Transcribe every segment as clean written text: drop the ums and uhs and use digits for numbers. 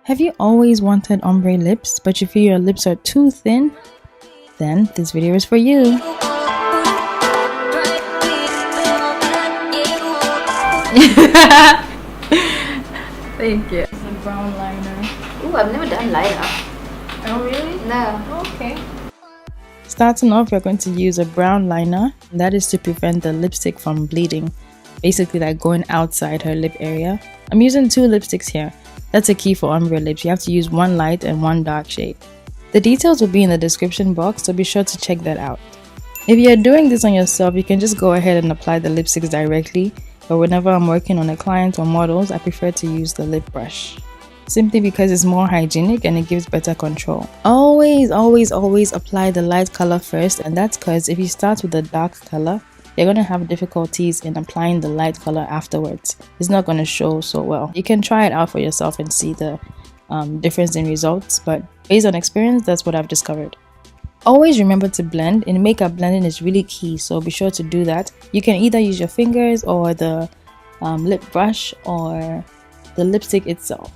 Have you always wanted ombre lips, but you feel your lips are too thin? Then this video is for you. Thank you. It's a brown liner. Ooh, I've never done liner. Oh really? No. Okay. Starting off, we're going to use a brown liner. That is to prevent the lipstick from bleeding. Basically like going outside her lip area. I'm using 2 lipsticks here. That's a key for ombre lips. You have to use one light and one dark shade. The details will be in the description box, so be sure to check that out. If you're doing this on yourself, you can just go ahead and apply the lipsticks directly, but whenever I'm working on a client or models, I prefer to use the lip brush. Simply because it's more hygienic and it gives better control. Always apply the light color first, and that's because if you start with the dark color, you're going to have difficulties in applying the light color afterwards. It's not going to show so well. You can try it out for yourself and see the difference in results, but based on experience, that's what I've discovered. Always remember to blend. In makeup, blending is really key, so be sure to do that. You can either use your fingers or the lip brush or the lipstick itself.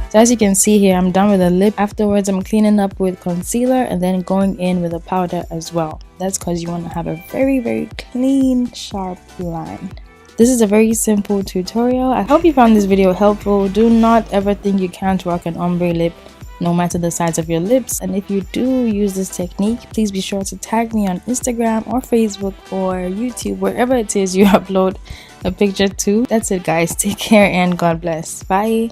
So as you can see here, I'm done with the lip. Afterwards, I'm cleaning up with concealer and then going in with a powder as well. That's because you want to have a very clean, sharp line. This is a very simple tutorial. I hope you found this video helpful. Do not ever think you can't rock an ombre lip, no matter the size of your lips. And if you do use this technique, please be sure to tag me on Instagram or Facebook or YouTube, wherever it is you upload a picture to. That's it guys, take care and God bless. Bye.